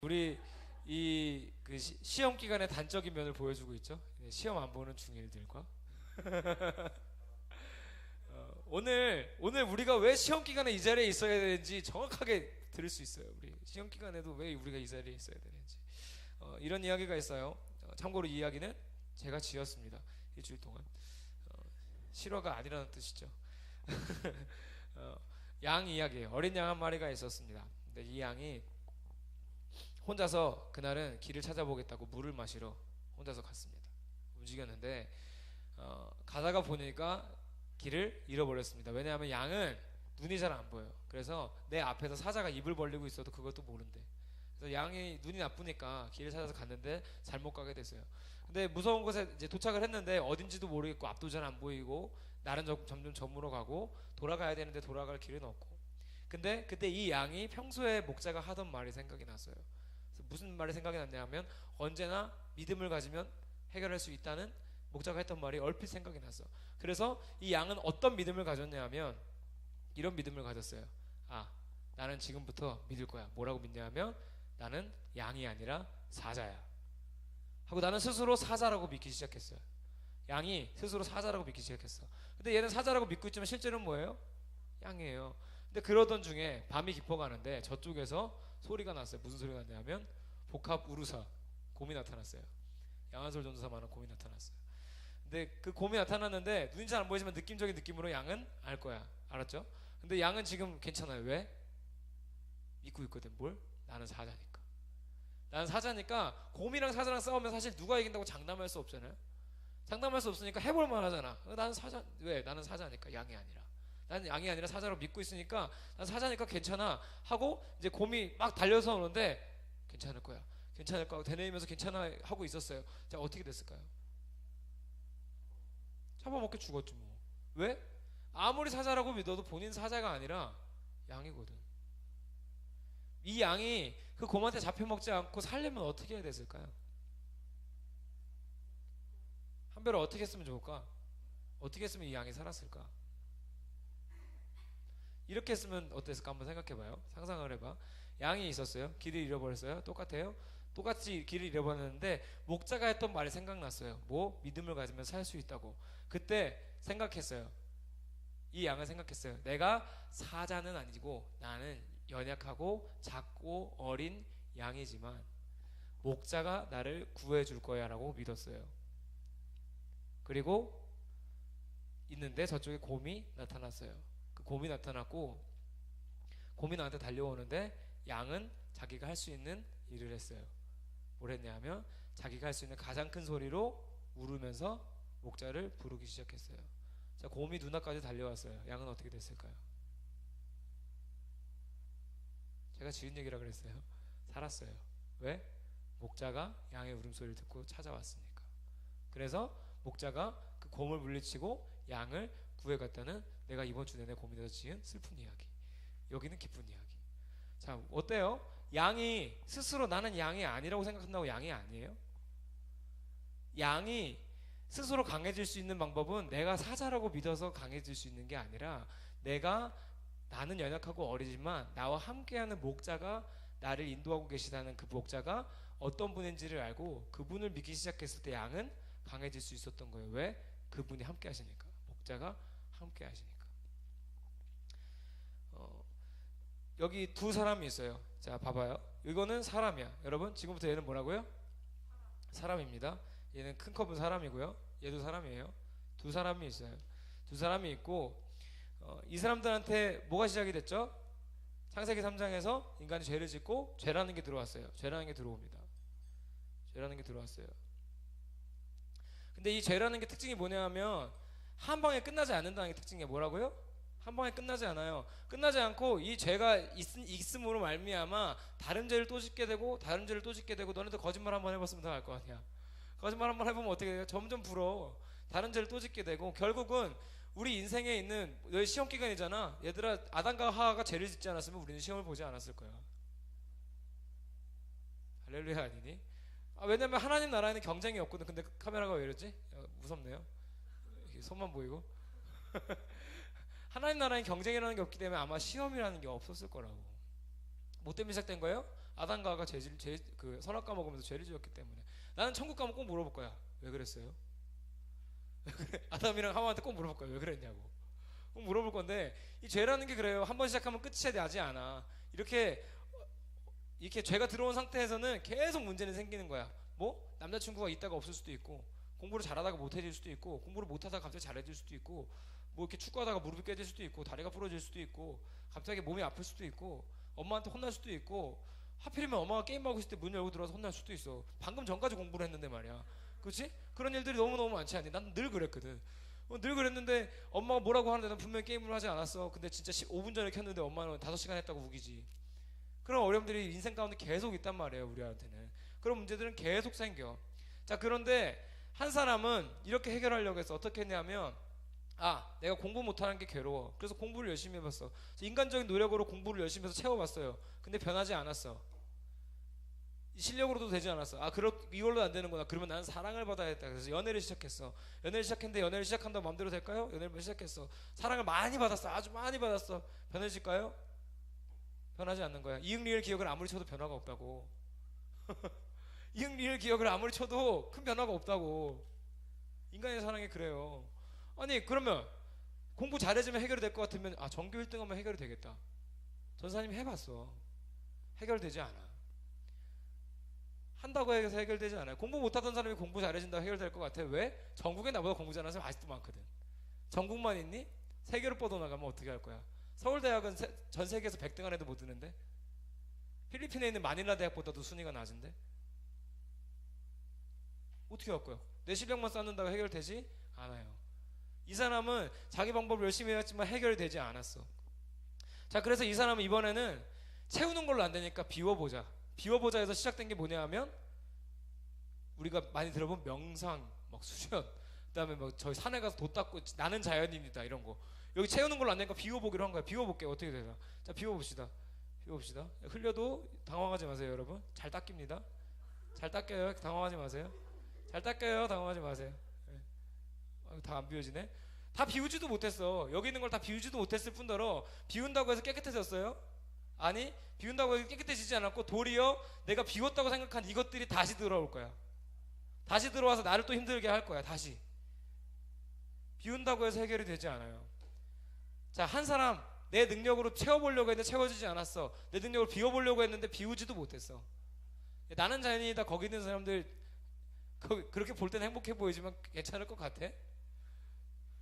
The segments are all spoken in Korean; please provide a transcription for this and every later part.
우리 이 그 시험 기간의 단적인 면을 보여주고 있죠. 시험 안 보는 중일들과 오늘 우리가 왜 시험 기간에 이 자리에 있어야 되는지 정확하게 들을 수 있어요. 우리 시험 기간에도 왜 우리가 이 자리에 있어야 되는지 이런 이야기가 있어요. 참고로 이 이야기는 제가 지었습니다. 일주일 동안 실화가 아니라는 뜻이죠. 양 이야기예요. 어린 양 한 마리가 있었습니다. 근데 이 양이 혼자서 그날은 길을 찾아보겠다고 물을 마시러 혼자서 갔습니다. 움직였는데 가다가 보니까 길을 잃어버렸습니다. 왜냐하면 양은 눈이 잘 안 보여요. 그래서 내 앞에서 사자가 입을 벌리고 있어도 그것도 모른대. 그래서 양이 눈이 나쁘니까 길을 찾아서 갔는데 잘못 가게 됐어요. 근데 무서운 곳에 이제 도착을 했는데 어딘지도 모르겠고 앞도 잘 안 보이고 날은 점점 저물어 가고 돌아가야 되는데 돌아갈 길은 없고. 근데 그때 이 양이 평소에 목자가 하던 말이 생각이 났어요. 무슨 말이 생각이 났냐면 언제나 믿음을 가지면 해결할 수 있다는 목자가 했던 말이 얼핏 생각이 났어. 그래서 이 양은 어떤 믿음을 가졌냐면 이런 믿음을 가졌어요. 나는 지금부터 믿을 거야. 뭐라고 믿냐면 나는 양이 아니라 사자야 하고 나는 스스로 사자라고 믿기 시작했어요. 양이 스스로 사자라고 믿기 시작했어. 근데 얘는 사자라고 믿고 있지만 실제로는 뭐예요? 양이에요. 근데 그러던 중에 밤이 깊어가는데 저쪽에서 소리가 났어요. 무슨 소리가 났냐면 복합 우루사 곰이 나타났어요. 양한솔 전도사만한 곰이 나타났어요. 근데 그 곰이 나타났는데 눈이 잘 안 보이지만 느낌적인 느낌으로 양은 알 거야. 알았죠? 근데 양은 지금 괜찮아요. 왜? 믿고 있거든. 뭘? 나는 사자니까. 나는 사자니까 곰이랑 사자랑 싸우면 사실 누가 이긴다고 장담할 수 없잖아요. 장담할 수 없으니까 해볼만 하잖아. 나는 사자. 왜? 나는 사자니까. 양이 아니라. 나는 양이 아니라 사자로 믿고 있으니까 난 사자니까 괜찮아 하고 이제 곰이 막 달려서 오는데 괜찮을 거야. 괜찮을 거야. 되뇌이면서 괜찮아 하고 있었어요. 자, 어떻게 됐을까요? 잡아먹게 죽었지 뭐. 왜? 아무리 사자라고 믿어도 본인 사자가 아니라 양이거든. 이 양이 그 곰한테 잡혀먹지 않고 살려면 어떻게 해야 됐을까요? 한별을 어떻게 했으면 좋을까? 어떻게 했으면 이 양이 살았을까? 이렇게 했으면 어땠을까 한번 생각해봐요. 상상을 해봐. 양이 있었어요. 길을 잃어버렸어요. 똑같아요. 똑같이 길을 잃어버렸는데 목자가 했던 말이 생각났어요. 뭐? 믿음을 가지면 살 수 있다고. 그때 생각했어요. 이 양은 생각했어요. 내가 사자는 아니고 나는 연약하고 작고 어린 양이지만 목자가 나를 구해줄 거야 라고 믿었어요. 그리고 있는데 저쪽에 곰이 나타났어요. 그 곰이 나타났고 곰이 나한테 달려오는데 양은 자기가 할 수 있는 일을 했어요. 뭘 했냐면 자기가 할 수 있는 가장 큰 소리로 울으면서 목자를 부르기 시작했어요. 자, 곰이 눈앞까지 달려왔어요. 양은 어떻게 됐을까요? 제가 지은 얘기라 그랬어요. 살았어요. 왜? 목자가 양의 울음소리를 듣고 찾아왔으니까. 그래서 목자가 그 곰을 물리치고 양을 구해갔다는 내가 이번 주 내내 고민해서 지은 슬픈 이야기. 여기는 기쁜 이야기. 자, 어때요? 양이 스스로 나는 양이 아니라고 생각한다고 양이 아니에요? 양이 스스로 강해질 수 있는 방법은 내가 사자라고 믿어서 강해질 수 있는 게 아니라 나는 연약하고 어리지만 나와 함께하는 목자가 나를 인도하고 계시다는 그 목자가 어떤 분인지를 알고 그분을 믿기 시작했을 때 양은 강해질 수 있었던 거예요. 왜? 그분이 함께 하시니까. 목자가 함께 하시니까. 여기 두 사람이 있어요. 자, 봐봐요. 이거는 사람이야. 여러분, 지금부터 얘는 뭐라고요? 사람입니다. 얘는 큰 컵은 사람이고요. 얘도 사람이에요. 두 사람이 있어요. 두 사람이 있고 이 사람들한테 뭐가 시작이 됐죠? 창세기 3장에서 인간이 죄를 짓고 죄라는 게 들어왔어요. 죄라는 게 들어옵니다. 죄라는 게 들어왔어요. 근데 이 죄라는 게 특징이 뭐냐면 한 방에 끝나지 않는다는 게 특징이에요. 뭐라고요? 한 방에 끝나지 않아요. 끝나지 않고 이 죄가 있음으로 말미암아 다른 죄를 또 짓게 되고 다른 죄를 또 짓게 되고 너네도 거짓말 한번 해봤으면 다 알 거 아니야. 거짓말 한번 해보면 어떻게 돼요? 점점 불어. 다른 죄를 또 짓게 되고 결국은 우리 인생에 있는 너희 시험 기간이잖아. 얘들아, 아담과 하와가 죄를 짓지 않았으면 우리는 시험을 보지 않았을 거야. 할렐루야 아니니? 왜냐면 하나님 나라에는 경쟁이 없거든. 근데 카메라가 왜 이러지? 무섭네요. 손만 보이고. 하나님 나라엔 경쟁이라는 게 없기 때문에 아마 시험이라는 게 없었을 거라고. 뭐 때문에 시작된 거예요? 아담과 하와가 그 선악과 먹으면서 죄를 지었기 때문에. 나는 천국 가면 꼭 물어볼 거야. 왜 그랬어요? 아담이랑 하와한테 꼭 물어볼 거야. 왜 그랬냐고. 꼭 물어볼 건데, 이 죄라는 게 그래요. 한 번 시작하면 끝이 나지 않아. 이렇게 죄가 들어온 상태에서는 계속 문제는 생기는 거야. 뭐 남자친구가 있다가 없을 수도 있고, 공부를 잘하다가 못해질 수도 있고, 공부를 못하다가 갑자기 잘해질 수도 있고, 뭐 이렇게 축구하다가 무릎이 깨질 수도 있고, 다리가 부러질 수도 있고, 갑자기 몸이 아플 수도 있고, 엄마한테 혼날 수도 있고, 하필이면 엄마가 게임하고 있을 때 문 열고 들어와서 혼날 수도 있어. 방금 전까지 공부를 했는데 말이야. 그렇지? 그런 일들이 너무너무 많지 않니? 난 늘 그랬거든. 늘 그랬는데 엄마가 뭐라고 하는데 난 분명히 게임을 하지 않았어. 근데 진짜 5분 전에 켰는데 엄마는 5시간 했다고 우기지. 그런 어려움들이 인생 가운데 계속 있단 말이에요, 우리한테는. 그런 문제들은 계속 생겨. 자, 그런데 한 사람은 이렇게 해결하려고 해서 어떻게 했냐면, 내가 공부 못하는 게 괴로워. 그래서 공부를 열심히 해봤어. 인간적인 노력으로 공부를 열심히 해서 채워봤어요. 근데 변하지 않았어. 실력으로도 되지 않았어. 이걸로 안 되는구나. 그러면 나는 사랑을 받아야겠다. 그래서 연애를 시작했어. 연애를 시작했는데, 연애를 시작한다고 마음대로 될까요? 연애를 시작했어. 사랑을 많이 받았어. 아주 많이 받았어. 변해질까요? 변하지 않는 거야. 이응 리을 기억을 아무리 쳐도 변화가 없다고. 이응 리을 기억을 아무리 쳐도 큰 변화가 없다고. 인간의 사랑이 그래요. 아니, 그러면 공부 잘해주면 해결이 될 것 같으면 전교 1등 하면 해결이 되겠다. 전사님 해봤어. 해결되지 않아. 한다고 해서 해결되지 않아요. 공부 못하던 사람이 공부 잘해준다고 해결될 것 같아. 왜? 전국에 나보다 공부 잘하는 사람 아직도 많거든. 전국만 있니? 세계로 뻗어나가면 어떻게 할 거야? 서울대학은 전 세계에서 100등 안에도 못 드는데, 필리핀에 있는 마닐라 대학보다도 순위가 낮은데, 어떻게 할 거야? 내 실력만 쌓는다고 해결되지 않아요. 이 사람은 자기 방법을 열심히 해왔지만 해결되지 않았어. 자, 그래서 이 사람은 이번에는 채우는 걸로 안 되니까 비워보자. 비워보자에서 시작된 게 뭐냐 하면, 우리가 많이 들어본 명상, 막 수련, 그다음에 뭐 저희 산에 가서 돛 닦고 나는 자연인이다 이런 거. 여기 채우는 걸로 안 되니까 비워보기로 한 거야. 비워볼게요. 어떻게 되나? 자, 비워봅시다. 비워봅시다. 흘려도 당황하지 마세요, 여러분. 잘 닦입니다. 잘 닦여요. 당황하지 마세요. 잘 닦여요. 당황하지 마세요. 다 안 비워지네. 다 비우지도 못했어. 여기 있는 걸 다 비우지도 못했을 뿐더러 비운다고 해서 깨끗해졌어요? 아니, 비운다고 해서 깨끗해지지 않았고, 도리어 내가 비웠다고 생각한 이것들이 다시 들어올 거야. 다시 들어와서 나를 또 힘들게 할 거야. 다시. 비운다고 해서 해결이 되지 않아요. 자, 한 사람 내 능력으로 채워보려고 했는데 채워지지 않았어. 내 능력으로 비워보려고 했는데 비우지도 못했어. 나는 자연인이다 거기 있는 사람들 그렇게 볼 때는 행복해 보이지만 괜찮을 것 같아?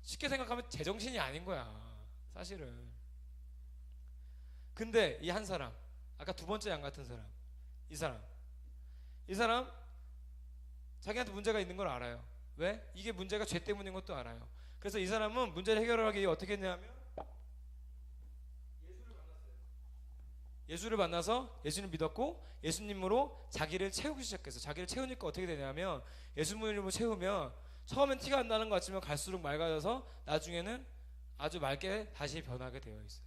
쉽게 생각하면 제정신이 아닌 거야, 사실은. 근데 이 한 사람, 아까 두 번째 양 같은 사람, 이 사람 자기한테 문제가 있는 걸 알아요. 왜? 이게 문제가 죄 때문인 것도 알아요. 그래서 이 사람은 문제를 해결하기 위해 어떻게 했냐면, 예수를 만나서 예수님 믿었고, 예수님으로 자기를 채우기 시작했어. 자기를 채우니까 어떻게 되냐면, 예수님으로 채우면 처음엔 티가 안 나는 것 같지만 갈수록 맑아져서 나중에는 아주 맑게 다시 변하게 되어 있어요.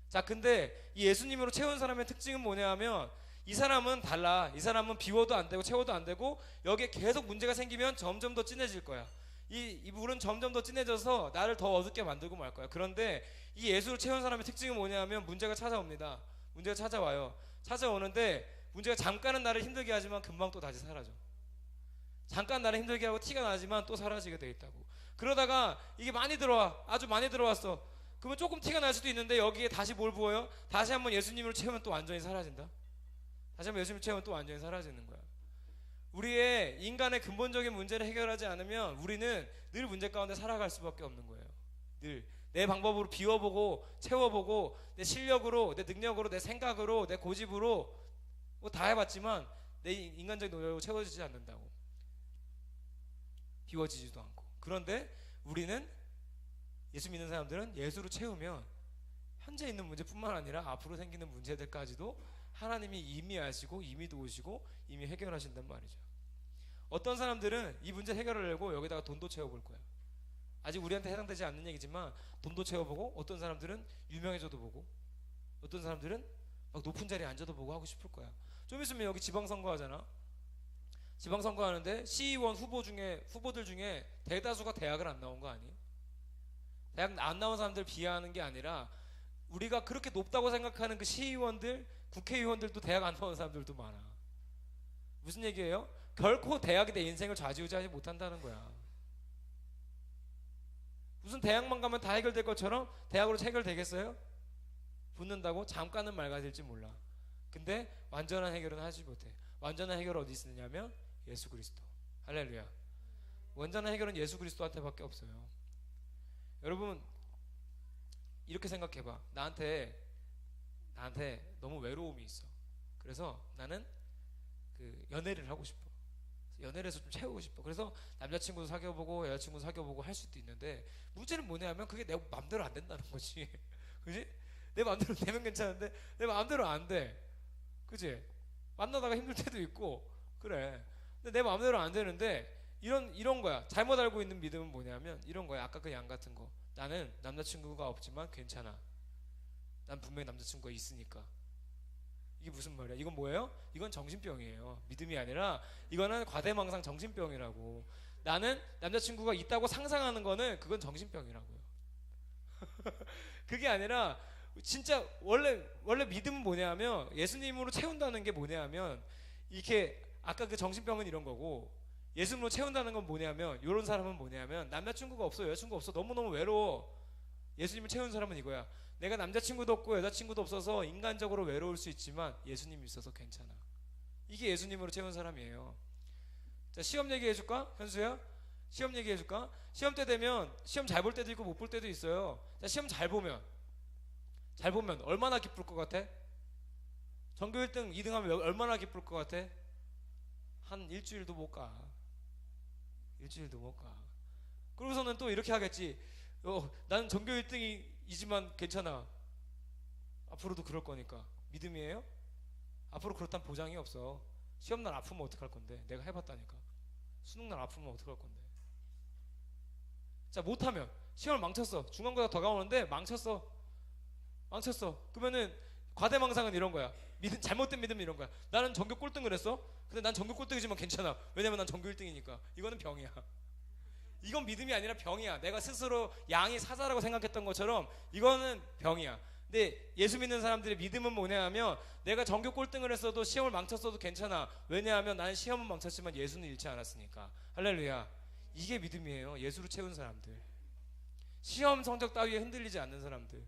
자, 근데 이 예수님으로 채운 사람의 특징은 뭐냐 하면, 이 사람은 달라. 이 사람은 비워도 안 되고 채워도 안 되고, 여기에 계속 문제가 생기면 점점 더 진해질 거야. 이 물은 점점 더 진해져서 나를 더 어둡게 만들고 말 거야. 그런데 이 예수를 채운 사람의 특징은 뭐냐 하면, 문제가 찾아옵니다. 문제가 찾아와요. 찾아오는데 문제가 잠깐은 나를 힘들게 하지만 금방 또 다시 사라져. 잠깐 나를 힘들게 하고 티가 나지만 또 사라지게 돼 있다고. 그러다가 이게 많이 들어와. 아주 많이 들어왔어. 그러면 조금 티가 날 수도 있는데, 여기에 다시 뭘 부어요? 다시 한번 예수님을 채우면 또 완전히 사라진다. 다시 한번 예수님을 채우면 또 완전히 사라지는 거야. 우리의 인간의 근본적인 문제를 해결하지 않으면 우리는 늘 문제 가운데 살아갈 수밖에 없는 거예요. 늘 내 방법으로 비워보고 채워보고, 내 실력으로, 내 능력으로, 내 생각으로, 내 고집으로 뭐 다 해봤지만 내 인간적인 노력으로 채워지지 않는다고. 비워지지도 않고. 그런데 우리는, 예수 믿는 사람들은 예수로 채우면 현재 있는 문제뿐만 아니라 앞으로 생기는 문제들까지도 하나님이 이미 아시고 이미 도우시고 이미 해결하신단 말이죠. 어떤 사람들은 이 문제 해결하려고 여기다가 돈도 채워볼 거야. 아직 우리한테 해당되지 않는 얘기지만 돈도 채워보고, 어떤 사람들은 유명해져도 보고, 어떤 사람들은 막 높은 자리에 앉아도 보고 하고 싶을 거야. 좀 있으면 여기 지방선거 하잖아. 지방선거 하는데 시의원 후보들 중에 대다수가 대학을 안 나온 거 아니에요? 대학 안 나온 사람들 비하하는 게 아니라, 우리가 그렇게 높다고 생각하는 그 시의원들, 국회의원들도 대학 안 나온 사람들도 많아. 무슨 얘기예요? 결코 대학이 내 인생을 좌지우지하지 못한다는 거야. 무슨 대학만 가면 다 해결될 것처럼 대학으로 해결되겠어요? 붙는다고 잠깐은 맑아질지 몰라. 근데 완전한 해결은 하지 못해. 완전한 해결은 어디 있느냐면 예수 그리스도. 할렐루야. 완전한 해결은 예수 그리스도한테밖에 없어요. 여러분 이렇게 생각해봐. 나한테 너무 외로움이 있어. 그래서 나는 그 연애를 하고 싶어. 연애를 해서 좀 채우고 싶어. 그래서 남자친구도 사귀어보고 여자친구도 사귀어보고 할 수도 있는데 문제는 뭐냐면 그게 내 맘대로 안 된다는 거지. 그지? 내 맘대로 되면 괜찮은데 내 맘대로 안 돼. 그지? 만나다가 힘들 때도 있고 그래. 근데 내 맘대로 안 되는데 이런 거야. 잘못 알고 있는 믿음은 뭐냐면 이런 거야. 아까 그 양 같은 거. 나는 남자친구가 없지만 괜찮아. 난 분명히 남자친구가 있으니까. 이게 무슨 말이야? 이건 뭐예요? 이건 정신병이에요. 믿음이 아니라 이거는 과대망상 정신병이라고. 나는 남자친구가 있다고 상상하는 거는 그건 정신병이라고요. 그게 아니라 진짜 원래 믿음은 뭐냐면 예수님으로 채운다는 게 뭐냐면 이렇게 아까 그 정신병은 이런 거고 예수님으로 채운다는 건 뭐냐면 이런 사람은 뭐냐면 남자친구가 없어 여자친구가 없어 너무너무 외로워. 예수님을 채운 사람은 이거야. 내가 남자친구도 없고 여자친구도 없어서 인간적으로 외로울 수 있지만 예수님이 있어서 괜찮아. 이게 예수님으로 채운 사람이에요. 자, 시험 얘기해줄까? 현수야? 시험 얘기해줄까? 시험 때 되면 시험 잘 볼 때도 있고 못 볼 때도 있어요. 자, 시험 잘 보면 얼마나 기쁠 것 같아? 전교 1등 2등 하면 얼마나 기쁠 것 같아? 한 일주일도 못 가. 일주일도 못 가. 그러고서는 또 이렇게 하겠지. 나는 전교 1등이지만 괜찮아. 앞으로도 그럴 거니까. 믿음이에요? 앞으로 그렇단 보장이 없어. 시험날 아프면 어떡할 건데? 내가 해봤다니까. 수능날 아프면 어떡할 건데? 자, 못하면 시험을 망쳤어. 중간고사 더 가오는데 망쳤어. 그러면은 과대망상은 이런 거야. 잘못된 믿음은 이런 거야. 나는 전교 꼴등을 했어. 근데 난 전교 꼴등이지만 괜찮아. 왜냐면 난 전교 1등이니까. 이거는 병이야. 이건 믿음이 아니라 병이야. 내가 스스로 양이 사자라고 생각했던 것처럼 이거는 병이야. 근데 예수 믿는 사람들의 믿음은 뭐냐면 내가 전교 꼴등을 했어도 시험을 망쳤어도 괜찮아. 왜냐하면 나는 시험은 망쳤지만 예수는 잃지 않았으니까. 할렐루야. 이게 믿음이에요. 예수로 채운 사람들. 시험 성적 따위에 흔들리지 않는 사람들.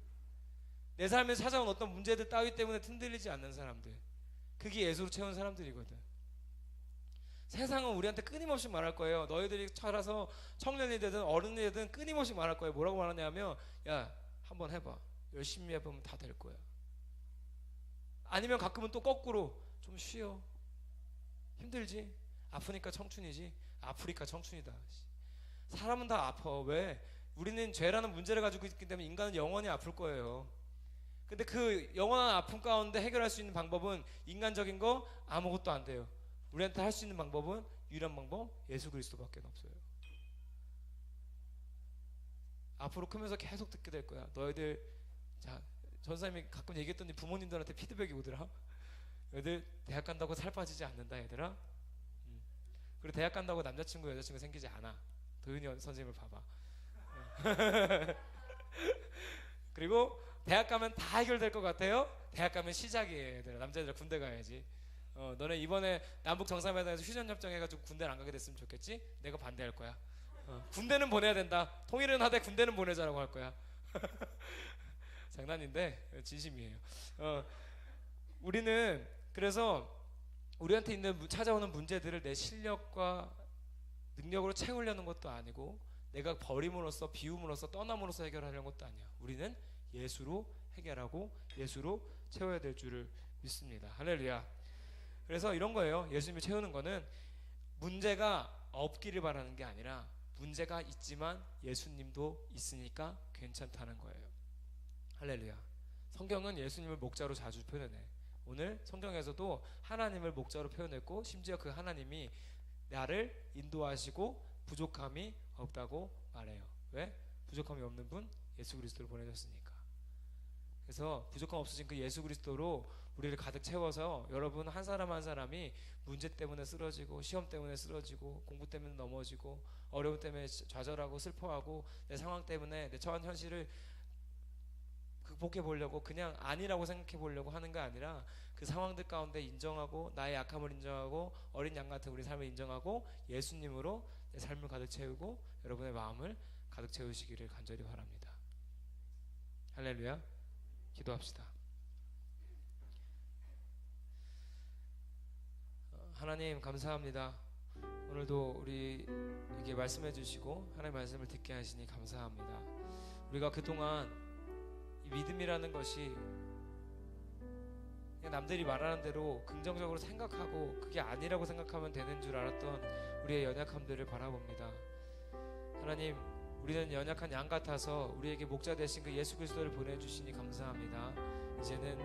내 삶에 찾아온 어떤 문제들 따위 때문에 흔들리지 않는 사람들. 그게 예수로 채운 사람들이거든. 세상은 우리한테 끊임없이 말할 거예요. 너희들이 자라서 청년이 되든 어른이 되든 끊임없이 말할 거예요. 뭐라고 말하냐면 야 한번 해봐. 열심히 해보면 다 될 거야. 아니면 가끔은 또 거꾸로 좀 쉬어. 힘들지? 아프니까 청춘이지. 아프리카 청춘이다. 사람은 다 아파. 왜? 우리는 죄라는 문제를 가지고 있기 때문에 인간은 영원히 아플 거예요. 근데 그 영원한 아픔 가운데 해결할 수 있는 방법은 인간적인 거 아무것도 안 돼요. 우리한테 할 수 있는 방법은 유일한 방법 예수 그리스도밖에 없어요. 앞으로 크면서 계속 듣게 될 거야. 너희들 자 전사님이 가끔 얘기했더니 부모님들한테 피드백이 오더라. 너희들 대학 간다고 살 빠지지 않는다 얘들아. 그리고 대학 간다고 남자친구 여자친구 생기지 않아. 도윤이 선생님을 봐봐. 그리고 대학 가면 다 해결될 것 같아요? 대학 가면 시작이에요. 얘들아. 남자애들 군대 가야지. 너네 이번에 남북 정상회담에서 휴전 협정해가지고 군대를 안 가게 됐으면 좋겠지? 내가 반대할 거야. 군대는 보내야 된다. 통일은 하되 군대는 보내자라고 할 거야. 장난인데 진심이에요. 우리는 그래서 우리한테 찾아오는 문제들을 내 실력과 능력으로 채우려는 것도 아니고 내가 버림으로써 비움으로써 떠남으로써 해결하려는 것도 아니야. 우리는 예수로 해결하고 예수로 채워야 될 줄을 믿습니다. 할렐루야. 그래서 이런 거예요. 예수님을 채우는 거는 문제가 없기를 바라는 게 아니라 문제가 있지만 예수님도 있으니까 괜찮다는 거예요. 할렐루야. 성경은 예수님을 목자로 자주 표현해. 오늘 성경에서도 하나님을 목자로 표현했고 심지어 그 하나님이 나를 인도하시고 부족함이 없다고 말해요. 왜? 부족함이 없는 분 예수 그리스도를 보내셨으니까. 그래서 부족함 없으신 그 예수 그리스도로 우리를 가득 채워서 여러분 한 사람 한 사람이 문제 때문에 쓰러지고 시험 때문에 쓰러지고 공부 때문에 넘어지고 어려움 때문에 좌절하고 슬퍼하고 내 상황 때문에 내 처한 현실을 극복해 보려고 그냥 아니라고 생각해 보려고 하는 게 아니라 그 상황들 가운데 인정하고 나의 약함을 인정하고 어린 양 같은 우리 삶을 인정하고 예수님으로 내 삶을 가득 채우고 여러분의 마음을 가득 채우시기를 간절히 바랍니다. 할렐루야. 기도합시다. 하나님 감사합니다. 오늘도 우리에게 말씀해 주시고 하나님의 말씀을 듣게 하시니 감사합니다. 우리가 그동안 이 믿음이라는 것이 그냥 남들이 말하는 대로 긍정적으로 생각하고 그게 아니라고 생각하면 되는 줄 알았던 우리의 연약함들을 바라봅니다. 하나님, 우리는 연약한 양 같아서 우리에게 목자 되신 그 예수 그리스도를 보내주시니 감사합니다. 이제는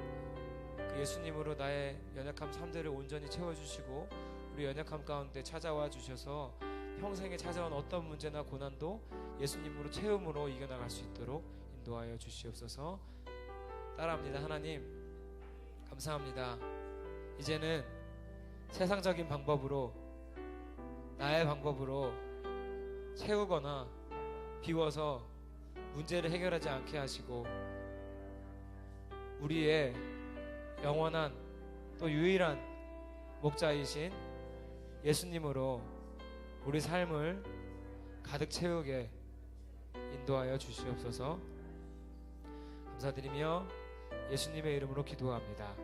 그 예수님으로 나의 연약함 삶들을 온전히 채워주시고 우리 연약함 가운데 찾아와 주셔서 평생에 찾아온 어떤 문제나 고난도 예수님으로 채움으로 이겨나갈 수 있도록 인도하여 주시옵소서. 따라합니다. 하나님 감사합니다. 이제는 세상적인 방법으로 나의 방법으로 채우거나 비워서 문제를 해결하지 않게 하시고 우리의 영원한 또 유일한 목자이신 예수님으로 우리 삶을 가득 채우게 인도하여 주시옵소서. 감사드리며 예수님의 이름으로 기도합니다.